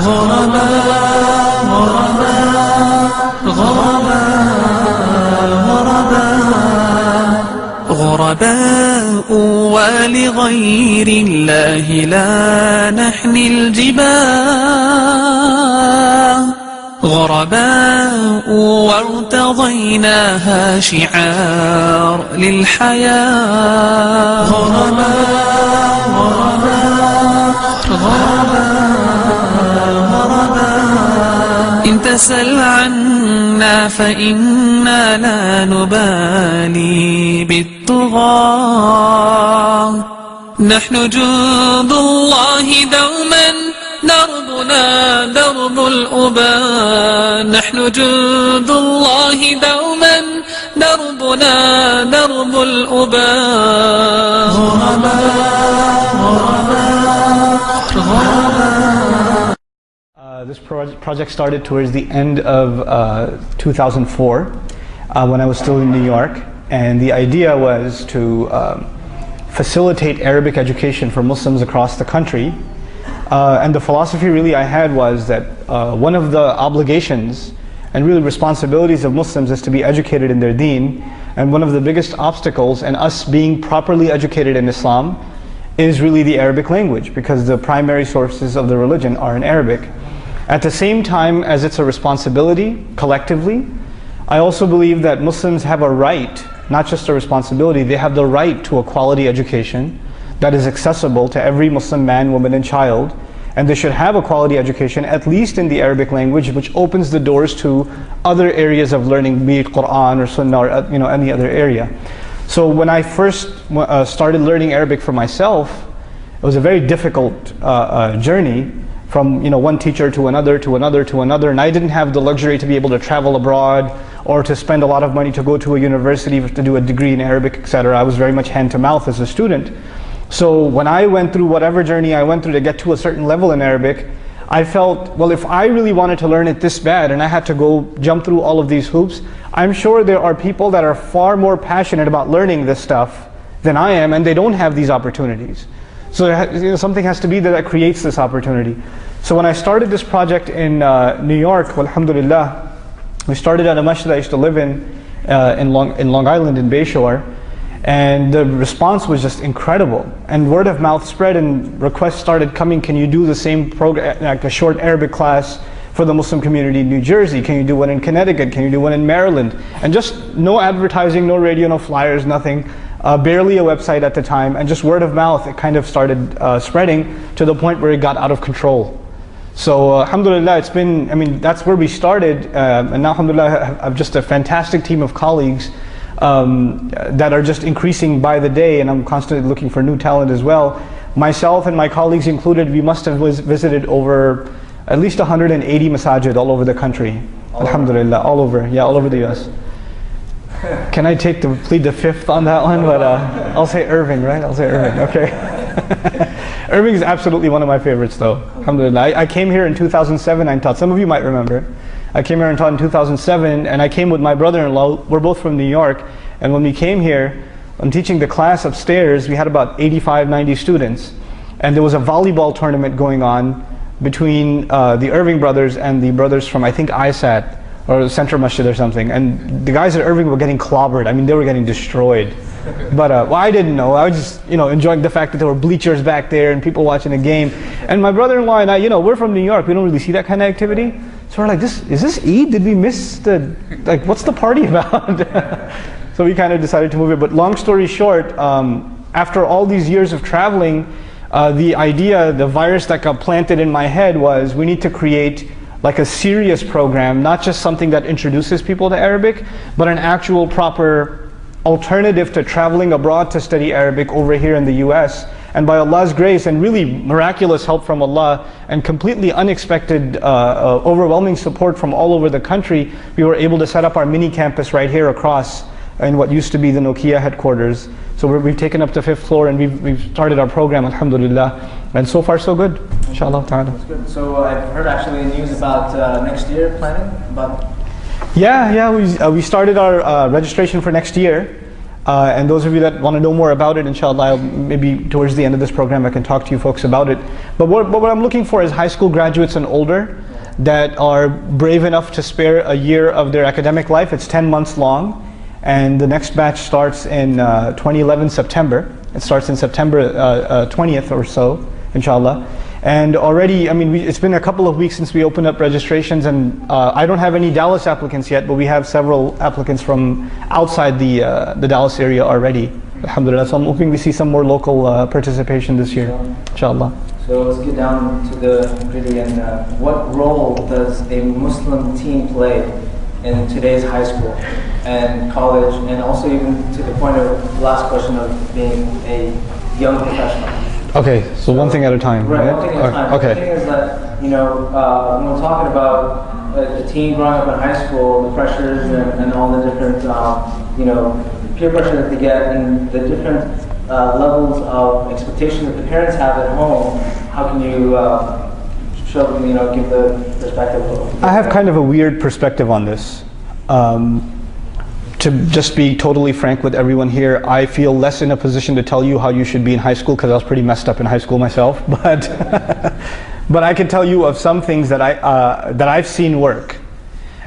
غرباء غرباء ولغير الله لا نحني الجباه غرباء وارتضيناها شعار للحياة غرباء إن تسل عنا فإنا لا نبالي بالطغاة نحن جند الله دوما دربنا درب الأباء نحن جند الله دوما دربنا درب الأباء This project started towards the end of 2004 when I was still in New York, and the idea was to facilitate Arabic education for Muslims across the country. And the philosophy really I had was that one of the obligations and really responsibilities of Muslims is to be educated in their deen, and one of the biggest obstacles in us being properly educated in Islam is really the Arabic language, because the primary sources of the religion are in Arabic. At the same time as it's a responsibility collectively, I also believe that Muslims have a right, not just a responsibility, they have the right to a quality education that is accessible to every Muslim man, woman and child, and they should have a quality education at least in the Arabic language, which opens the doors to other areas of learning, be it Quran or Sunnah or any other area. So when I first started learning Arabic for myself, it was a very difficult journey, from one teacher to another to another to another, and I didn't have the luxury to be able to travel abroad or to spend a lot of money to go to a university to do a degree in Arabic, etc. I was very much hand to mouth as a student. So when I went through whatever journey I went through to get to a certain level in Arabic, I felt, well, if I really wanted to learn it this bad and I had to go jump through all of these hoops, I'm sure there are people that are far more passionate about learning this stuff than I am, and they don't have these opportunities. So something has to be there that creates this opportunity. So when I started this project in New York, alhamdulillah, we started at a masjid I used to live in Long Island in Bayshore, and the response was just incredible. And word of mouth spread and requests started coming, can you do the same program, like a short Arabic class for the Muslim community in New Jersey? Can you do one in Connecticut? Can you do one in Maryland? And just no advertising, no radio, no flyers, nothing. Barely a website at the time, and just word of mouth, it kind of started spreading to the point where it got out of control. So alhamdulillah, it's been, that's where we started, and now alhamdulillah I have just a fantastic team of colleagues that are just increasing by the day, and I'm constantly looking for new talent as well. Myself and my colleagues included, we must have visited over at least 180 masajid all over the country. Alhamdulillah, all over the US. Can I plead the fifth on that one? But I'll say Irving, right? I'll say Irving, okay. Irving is absolutely one of my favorites though, alhamdulillah. I came here in 2007 and taught. Some of you might remember. I came here and taught in 2007, and I came with my brother-in-law. We're both from New York, and when we came here, I'm teaching the class upstairs. We had about 85, 90 students, and there was a volleyball tournament going on between the Irving brothers and the brothers from, I think, ISAT, or Central Masjid or something, and the guys at Irving were getting clobbered. They were getting destroyed. But well, I didn't know. I was just enjoying the fact that there were bleachers back there and people watching the game. And my brother-in-law and I, we're from New York. We don't really see that kind of activity. So we're like, is this Eid? Did we miss what's the party about? So we kind of decided to move it. But long story short, after all these years of traveling, the idea, the virus that got planted in my head was, we need to create like a serious program, not just something that introduces people to Arabic, but an actual proper alternative to traveling abroad to study Arabic over here in the US. And by Allah's grace and really miraculous help from Allah and completely unexpected, overwhelming support from all over the country, we were able to set up our mini campus right here across in what used to be the Nokia headquarters. So we've taken up the 5th floor, and we've started our program, alhamdulillah. And so far so good, inshallah ta'ala. That's good. So I've heard actually news about next year planning, we started our registration for next year. And those of you that want to know more about it, inshallah, maybe towards the end of this program I can talk to you folks about it. But what I'm looking for is high school graduates and older that are brave enough to spare a year of their academic life. It's 10 months long, and the next batch starts in 2011 September. It starts in September 20th or so, inshallah. And already, I mean, it's been a couple of weeks since we opened up registrations, and I don't have any Dallas applicants yet, but we have several applicants from outside the Dallas area already. Alhamdulillah. So I'm hoping we see some more local participation this year, inshallah. So let's get down to the gritty and what role does a Muslim teen play in today's high school and college, and also even to the point of the last question of being a young professional? Okay, so one thing at a time, right? One thing at a time. Okay. The thing is that, when we're talking about a teen growing up in high school, the pressures and all the different, peer pressure that they get and the different levels of expectation that the parents have at home, how can you show them, give the perspective of... I have kind of a weird perspective on this. To just be totally frank with everyone here, I feel less in a position to tell you how you should be in high school because I was pretty messed up in high school myself. But but I can tell you of some things that I've seen work.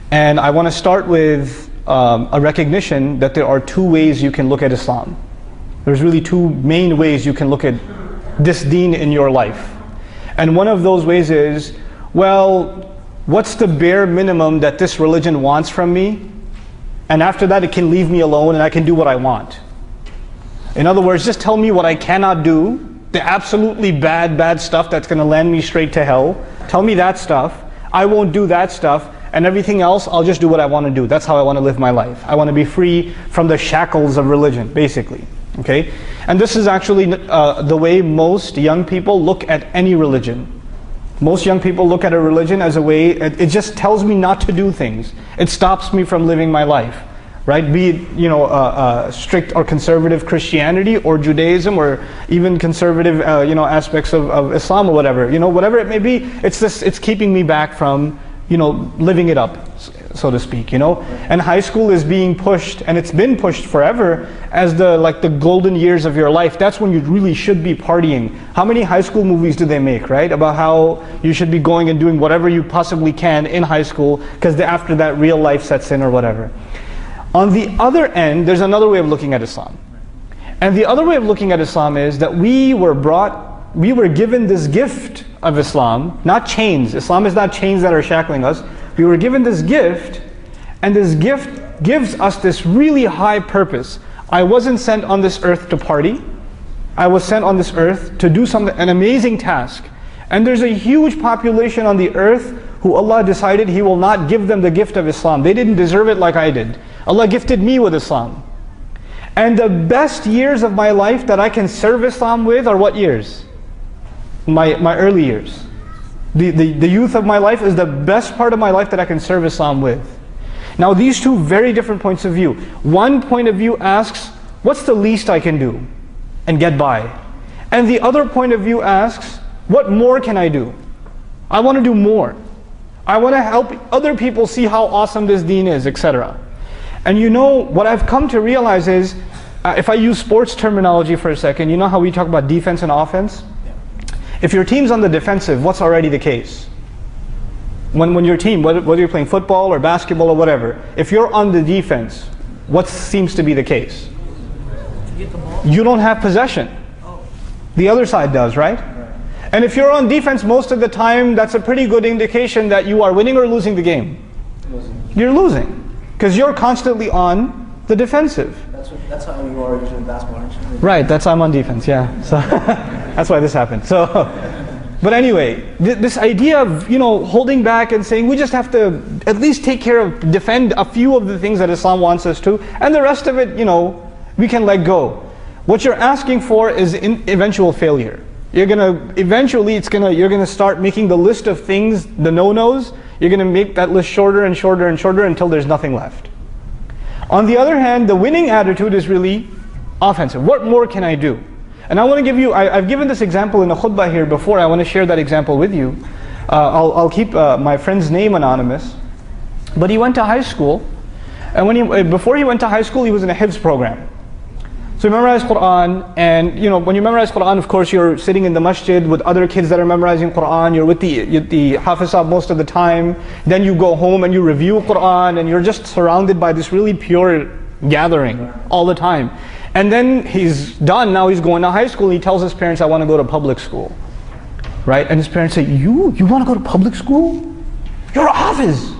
And I want to start with a recognition that there are two ways you can look at Islam. There's really two main ways you can look at this deen in your life. And one of those ways is, well, what's the bare minimum that this religion wants from me? And after that, it can leave me alone and I can do what I want. In other words, just tell me what I cannot do, the absolutely bad stuff that's going to land me straight to hell. Tell me that stuff. I won't do that stuff. And everything else, I'll just do what I want to do. That's how I want to live my life. I want to be free from the shackles of religion, basically. Okay? And this is actually the way most young people look at any religion. Most young people look at a religion as a way, it just tells me not to do things. It stops me from living my life, right? Be it, strict or conservative Christianity or Judaism or even conservative, aspects of Islam or whatever. Whatever it may be, it's keeping me back from, living it up, so to speak, And high school is being pushed, and it's been pushed forever as the golden years of your life. That's when you really should be partying. How many high school movies do they make, right? About how you should be going and doing whatever you possibly can in high school, because after that real life sets in or whatever. On the other end, there's another way of looking at Islam. And the other way of looking at Islam is that we were given this gift of Islam, not chains. Islam is not chains that are shackling us. We were given this gift, and this gift gives us this really high purpose. I wasn't sent on this earth to party. I was sent on this earth to do an amazing task. And there's a huge population on the earth who Allah decided He will not give them the gift of Islam. They didn't deserve it like I did. Allah gifted me with Islam. And the best years of my life that I can serve Islam with are what years? My early years. The youth of my life is the best part of my life that I can serve Islam with. Now these two very different points of view. One point of view asks, what's the least I can do and get by? And the other point of view asks, what more can I do? I want to do more. I want to help other people see how awesome this deen is, etc. And what I've come to realize is, if I use sports terminology for a second, you know how we talk about defense and offense? If your team's on the defensive, what's already the case? When your team, whether you're playing football or basketball or whatever, if you're on the defense, what seems to be the case? You don't have possession. The other side does, right? And if you're on defense most of the time, that's a pretty good indication that you are winning or losing the game. You're losing. Because you're constantly on the defensive. That's how you are usually in basketball, aren't you? Right, I'm on defense, yeah. So that's why this happened. So, but anyway, this idea of holding back and saying we just have to at least defend a few of the things that Islam wants us to, and the rest of it, we can let go. What you're asking for is eventual failure. You're gonna start making the list of things, the no-nos. You're gonna make that list shorter and shorter and shorter until there's nothing left. On the other hand, the winning attitude is really offensive. What more can I do? And I want to give you, I've given this example in a khutbah here before. I want to share that example with you. I'll keep my friend's name anonymous. But he went to high school, and before he went to high school, he was in a Hifz program. So So you memorize Quran, and when you memorize Quran, of course you're sitting in the masjid with other kids that are memorizing Quran. You're with the Hafizah most of the time. Then you go home and you review Quran, and you're just surrounded by this really pure gathering all the time. And then he's done. Now he's going to high school. He tells his parents, "I want to go to public school," right? And his parents say, "You want to go to public school? You're a Hafiz.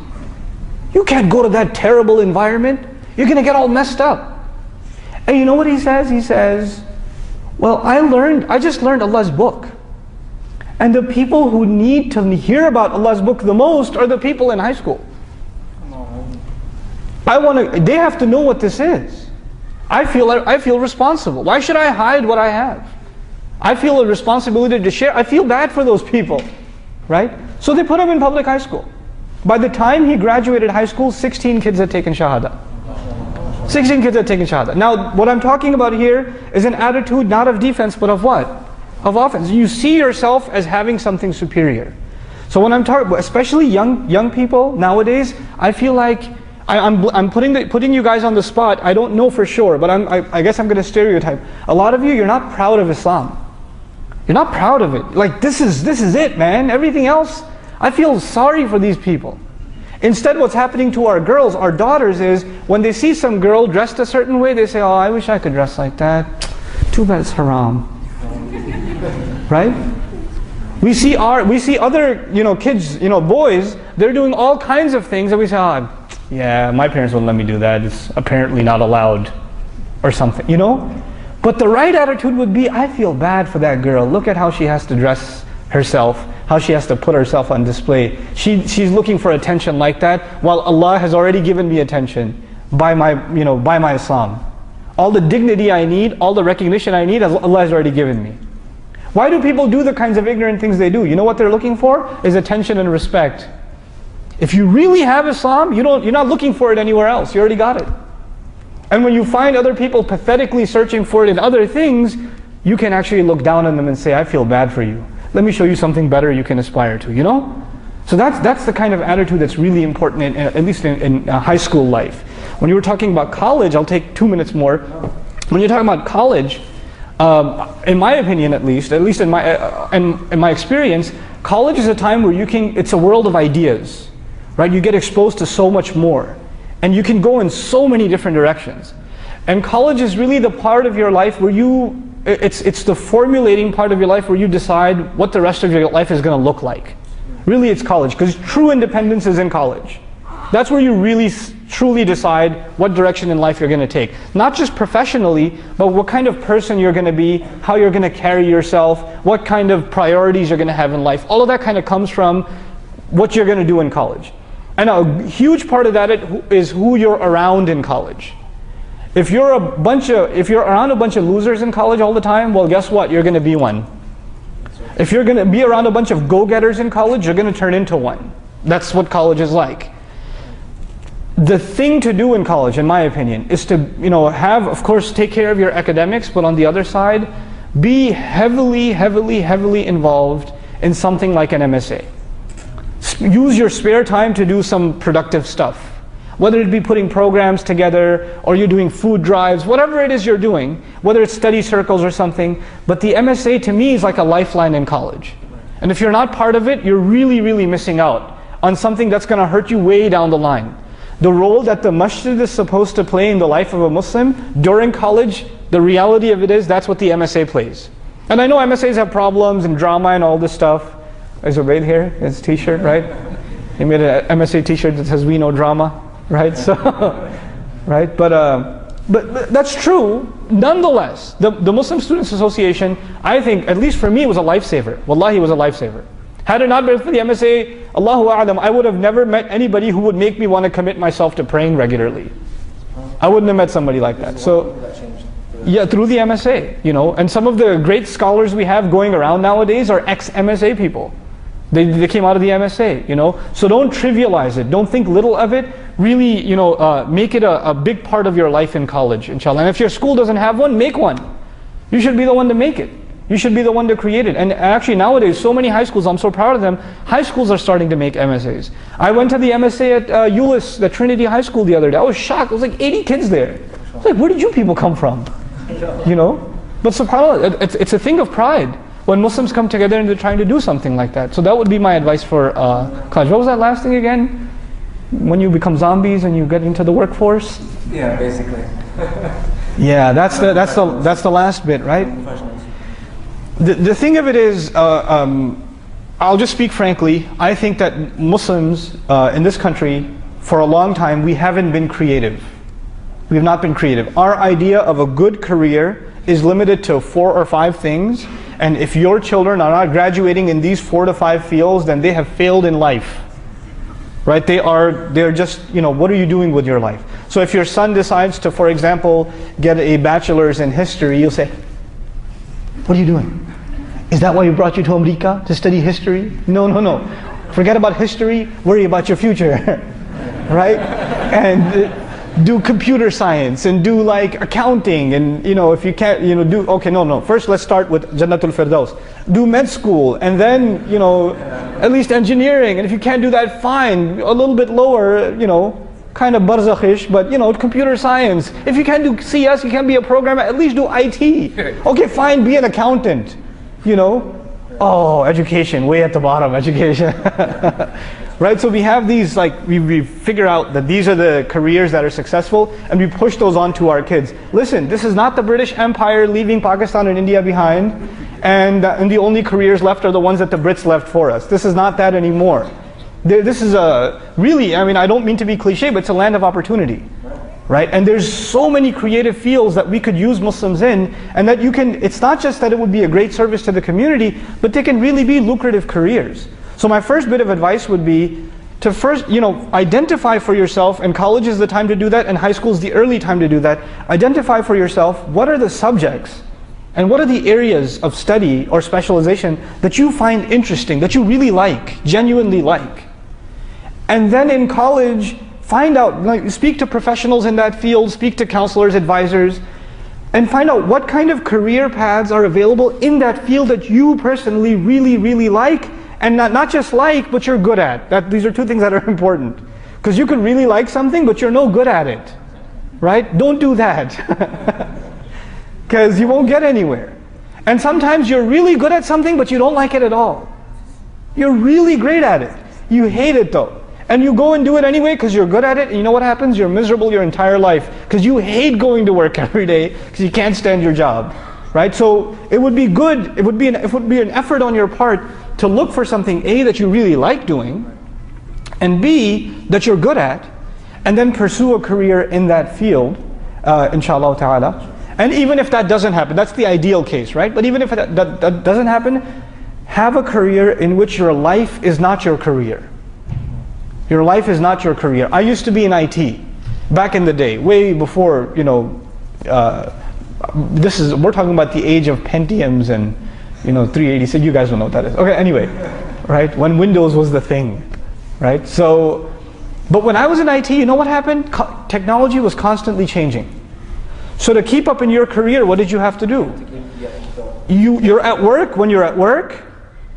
You can't go to that terrible environment. You're going to get all messed up." And you know what he says? He says, "Well, I just learned Allah's book. And the people who need to hear about Allah's book the most are the people in high school. They have to know what this is. I feel responsible. Why should I hide what I have? I feel a responsibility to share. I feel bad for those people," right? So they put him in public high school. By the time he graduated high school, 16 kids had taken Shahada. 16 kids had taken Shahada. Now, what I'm talking about here is an attitude not of defense, but of what? Of offense. You see yourself as having something superior. So when I'm talking, especially young people nowadays, I feel like I'm putting you guys on the spot. I don't know for sure, but I guess I'm going to stereotype. A lot of you, you're not proud of Islam. You're not proud of it. Like this is it, man. Everything else, I feel sorry for these people. Instead, what's happening to our girls, our daughters, is when they see some girl dressed a certain way, they say, "Oh, I wish I could dress like that. Too bad it's haram." Right? We see other kids, boys, they're doing all kinds of things, and we say, "Oh, yeah, my parents wouldn't let me do that. It's apparently not allowed," or something, But the right attitude would be, I feel bad for that girl. Look at how she has to dress herself, how she has to put herself on display. She's looking for attention like that, while Allah has already given me attention by my Islam. All the dignity I need, all the recognition I need, Allah has already given me. Why do people do the kinds of ignorant things they do? You know what they're looking for? Is attention and respect. If you really have Islam, you're not looking for it anywhere else. You already got it. And when you find other people pathetically searching for it in other things, you can actually look down on them and say, "I feel bad for you. Let me show you something better you can aspire to," So that's the kind of attitude that's really important, at least in high school life. When you were talking about college, I'll take 2 minutes more. When you're talking about college, in my opinion at least in my experience, college is a time where it's a world of ideas, right? You get exposed to so much more, and you can go in so many different directions. And college is really the part of your life where it's the formulating part of your life where you decide what the rest of your life is going to look like. Really, it's college, because true independence is in college. That's where you really truly decide what direction in life you're going to take. Not just professionally, but what kind of person you're going to be, how you're going to carry yourself, what kind of priorities you're going to have in life. All of that kind of comes from what you're going to do in college. And a huge part of that is who you're around in college. If you're around a bunch of losers in college all the time, well, guess what? You're going to be one. If you're going to be around a bunch of go-getters in college, you're going to turn into one. That's what college is like. The thing to do in college, in my opinion, is to of course, take care of your academics, but on the other side, be heavily, heavily, heavily involved in something like an MSA. Use your spare time to do some productive stuff. Whether it be putting programs together, or you're doing food drives, whatever it is you're doing, whether it's study circles or something, but the MSA to me is like a lifeline in college. And if you're not part of it, you're really, really missing out on something that's going to hurt you way down the line. The role that the masjid is supposed to play in the life of a Muslim during college, the reality of it is that's what the MSA plays. And I know MSAs have problems and drama and all this stuff. There's Ubaid here, his t-shirt, right? He made an MSA t-shirt that says, "We know drama." Right, so, right, but that's true. Nonetheless, the Muslim Students Association, I think, at least for me, was a lifesaver. Wallahi, was a lifesaver. Had it not been for the MSA, Allahu A'lam, I would have never met anybody who would make me want to commit myself to praying regularly. I wouldn't have met somebody like that. So, yeah, through the MSA, and some of the great scholars we have going around nowadays are ex-MSA people. They came out of the MSA, So don't trivialize it. Don't think little of it. Really, make it a big part of your life in college, inshallah. And if your school doesn't have one, make one. You should be the one to make it. You should be the one to create it. And actually nowadays, so many high schools, I'm so proud of them, high schools are starting to make MSAs. I went to the MSA at Euless, the Trinity High School the other day. I was shocked. It was like 80 kids there. I was like, where did you people come from? You know? But subhanAllah, it's a thing of pride when Muslims come together and they're trying to do something like that. So that would be my advice for college. What was that last thing again? When you become zombies and you get into the workforce? Yeah, basically. Yeah, that's the last bit, right? The thing of it is, I'll just speak frankly, I think that Muslims in this country, for a long time, we haven't been creative. We have not been creative. Our idea of a good career is limited to 4 or 5 things, and if your children are not graduating in these 4 to 5 fields, then they have failed in life. Right? They're just, you know, what are you doing with your life? So if your son decides to, for example, get a bachelor's in history, you'll say, what are you doing? Is that why you brought you to America, to study history? No, no, no. Forget about history, worry about your future. Right? And do computer science and do like accounting, and you know, if you can't, you know, do, okay, no, first let's start with Jannatul Firdaus. Do med school, and then, you know, at least engineering, and if you can't do that, fine, a little bit lower, you know, kind of barzakhish, but you know, computer science. If you can't do CS, you can't be a programmer, at least do IT. Okay, fine, be an accountant, you know. Oh, education, way at the bottom, education. Right, so we have these, like, we figure out that these are the careers that are successful, and we push those on to our kids. Listen, this is not the British Empire leaving Pakistan and India behind, and the only careers left are the ones that the Brits left for us. This is not that anymore. This is a, really, I mean, I don't mean to be cliche, but it's a land of opportunity. Right, and there's so many creative fields that we could use Muslims in, and that you can, it's not just that it would be a great service to the community, but they can really be lucrative careers. So my first bit of advice would be to first, you know, identify for yourself, and college is the time to do that, and high school is the early time to do that. Identify for yourself what are the subjects and what are the areas of study or specialization that you find interesting, that you really like, genuinely like. And then in college, find out, like, speak to professionals in that field, speak to counselors, advisors, and find out what kind of career paths are available in that field that you personally really, really like. And not just like, but you're good at. These are 2 things that are important. Because you could really like something, but you're no good at it. Right? Don't do that. Because you won't get anywhere. And sometimes you're really good at something, but you don't like it at all. You're really great at it. You hate it though. And you go and do it anyway because you're good at it, and you know what happens? You're miserable your entire life because you hate going to work every day because you can't stand your job. Right? So it would be good, it would be an effort on your part to look for something, A, that you really like doing, and B, that you're good at, and then pursue a career in that field, inshallah ta'ala. And even if that doesn't happen, that's the ideal case, right? But even if that doesn't happen, have a career in which your life is not your career. Your life is not your career. I used to be in IT back in the day, way before, you know, we're talking about the age of Pentiums and, you know, 386, you guys don't know what that is. Okay, anyway, right, when Windows was the thing, right? So, but when I was in IT, you know what happened? Technology was constantly changing. So to keep up in your career, what did you have to do? You're at work when you're at work,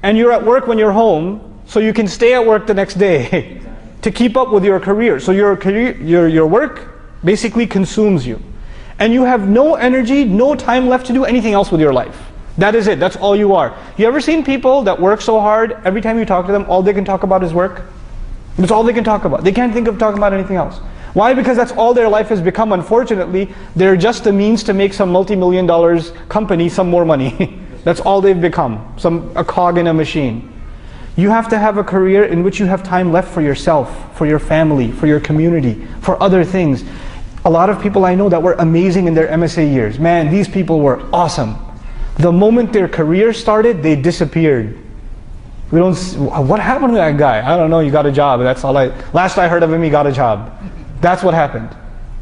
and you're at work when you're home, so you can stay at work the next day to keep up with your career. So your work basically consumes you. And you have no energy, no time left to do anything else with your life. That is it, that's all you are. You ever seen people that work so hard, every time you talk to them, all they can talk about is work? That's all they can talk about. They can't think of talking about anything else. Why? Because that's all their life has become. Unfortunately, they're just a means to make some multi-million dollars company some more money. That's all they've become, a cog in a machine. You have to have a career in which you have time left for yourself, for your family, for your community, for other things. A lot of people I know that were amazing in their MSA years. Man, these people were awesome. The moment their career started, they disappeared. What happened to that guy? I don't know, he got a job. Last I heard of him, he got a job. That's what happened.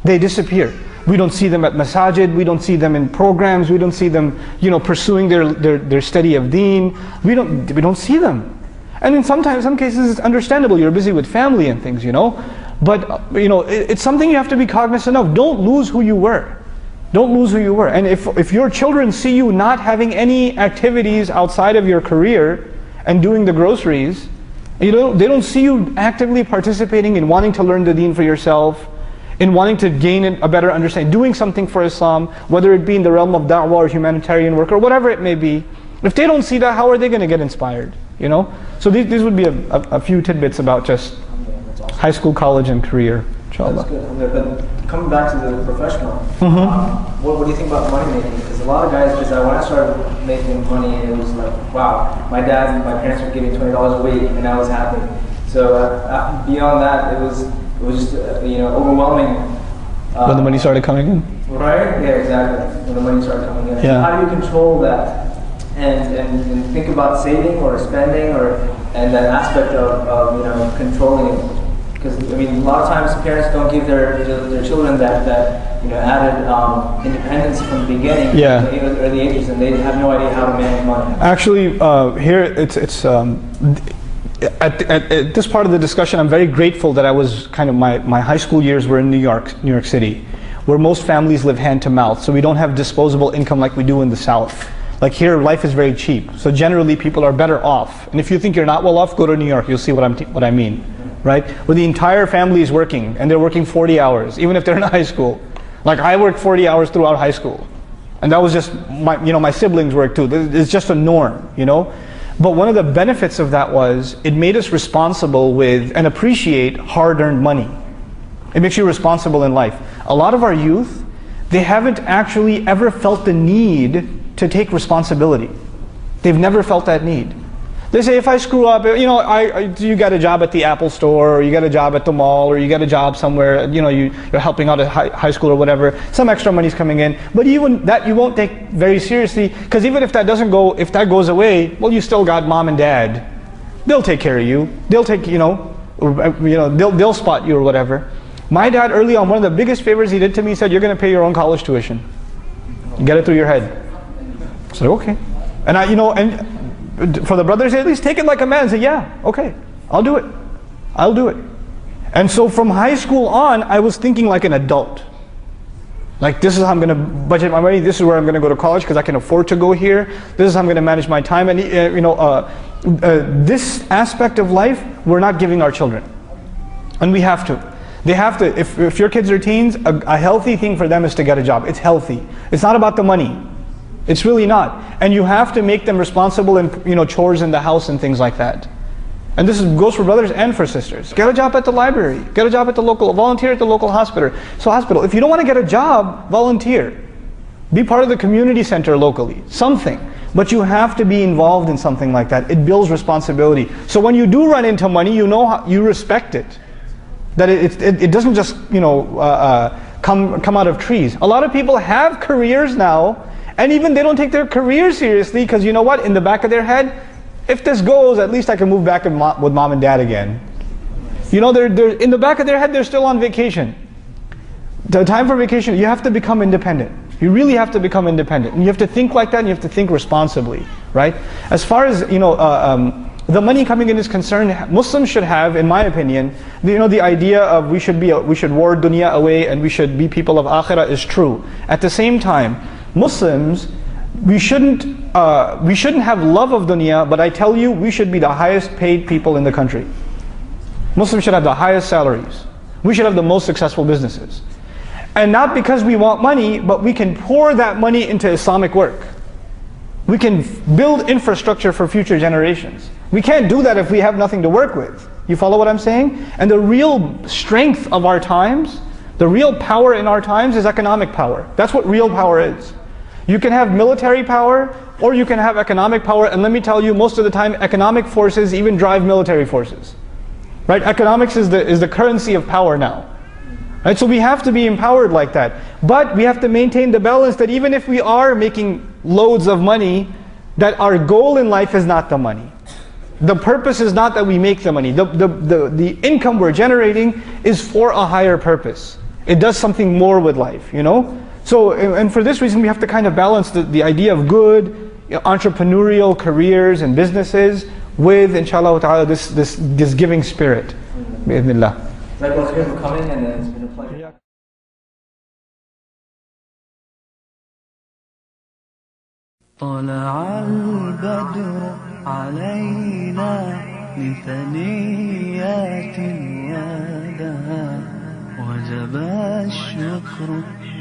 They disappear. We don't see them at masajid, we don't see them in programs, we don't see them, you know, pursuing their study of deen. We don't see them. And in some cases it's understandable, you're busy with family and things, you know. But you know, it's something you have to be cognizant of. Don't lose who you were. Don't lose who you were. And if your children see you not having any activities outside of your career and doing the groceries, they don't see you actively participating in wanting to learn the deen for yourself, in wanting to gain a better understanding, doing something for Islam, whether it be in the realm of da'wah or humanitarian work or whatever it may be. If they don't see that, how are they going to get inspired? You know? So these would be a few tidbits about just high school, college, and career. Inshallah. That's good. But coming back to the professional, what do you think about money making? Because a lot of guys, because when I started making money, it was like, wow, my dad and my parents were giving $20 a week, and I was happy. So beyond that, it was just overwhelming. When the money started coming in. Right? Yeah, exactly. When the money started coming in. Yeah. How do you control that? And think about saving or spending and that aspect of controlling it. Because I mean, a lot of times parents don't give their children that added independence from the beginning, early ages, and they have no idea how to manage money. Actually, here it's at this part of the discussion, I'm very grateful that I was kind of my high school years were in New York City, where most families live hand to mouth, so we don't have disposable income like we do in the South. Like here, life is very cheap, so generally people are better off. And if you think you're not well off, go to New York. You'll see what I mean. Right? Where the entire family is working, and they're working 40 hours, even if they're in high school. Like I worked 40 hours throughout high school, and that was just my siblings worked too. It's just a norm, you know. But one of the benefits of that was it made us responsible with and appreciate hard-earned money. It makes you responsible in life. A lot of our youth, they haven't actually ever felt the need to take responsibility. They've never felt that need. They say, if I screw up, you got a job at the Apple store, or you got a job at the mall, or you got a job somewhere, you're helping out at high school or whatever, some extra money's coming in, but even that you won't take very seriously, because even if that goes away, well, you still got mom and dad. They'll take care of you. They'll take, they'll spot you or whatever. My dad early on, one of the biggest favors he did to me, he said, you're going to pay your own college tuition. Get it through your head. I said, okay. And and for the brothers, at least take it like a man and say, yeah, okay, I'll do it. And so from high school on, I was thinking like an adult. Like, this is how I'm going to budget my money, this is where I'm going to go to college because I can afford to go here, this is how I'm going to manage my time. And this aspect of life, we're not giving our children. And we have to. They have to, if your kids are teens, a healthy thing for them is to get a job. It's healthy. It's not about the money. It's really not. And you have to make them responsible in chores in the house and things like that. And this goes for brothers and for sisters. Get a job at the library. Get a job at volunteer at the local hospital. If you don't want to get a job, volunteer. Be part of the community center locally. Something. But you have to be involved in something like that. It builds responsibility. So when you do run into money, you respect it. That it doesn't just come out of trees. A lot of people have careers now, and even they don't take their career seriously because in the back of their head, if this goes, at least I can move back with mom and dad again. They're in the back of their head, they're still on vacation. The time for vacation, you have to become independent. You really have to become independent. And you have to think like that, and you have to think responsibly, right? As far as, the money coming in is concerned, Muslims should have, in my opinion, the idea of we should ward dunya away and we should be people of akhirah is true. At the same time, Muslims, we shouldn't have love of dunya, but I tell you, we should be the highest paid people in the country. Muslims should have the highest salaries. We should have the most successful businesses. And not because we want money, but we can pour that money into Islamic work. We can build infrastructure for future generations. We can't do that if we have nothing to work with. You follow what I'm saying? And the real strength of our times, the real power in our times is economic power. That's what real power is. You can have military power, or you can have economic power, and let me tell you, most of the time economic forces even drive military forces. Right? Economics is the currency of power now. Right? So we have to be empowered like that. But we have to maintain the balance that even if we are making loads of money, that our goal in life is not the money. The purpose is not that we make the money. The income we're generating is for a higher purpose. It does something more with life, So, and for this reason, we have to kind of balance the idea of good, entrepreneurial careers and businesses with, inshallah ta'ala, this giving spirit. Bi'idhnillah. Right, well, it's for coming, and it's been a pleasure. طلع البدر علينا من ثنيات الوداع وجب الشكر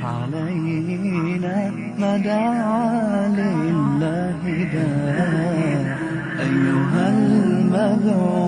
علينا ما دعا لله داع أيها المبعوث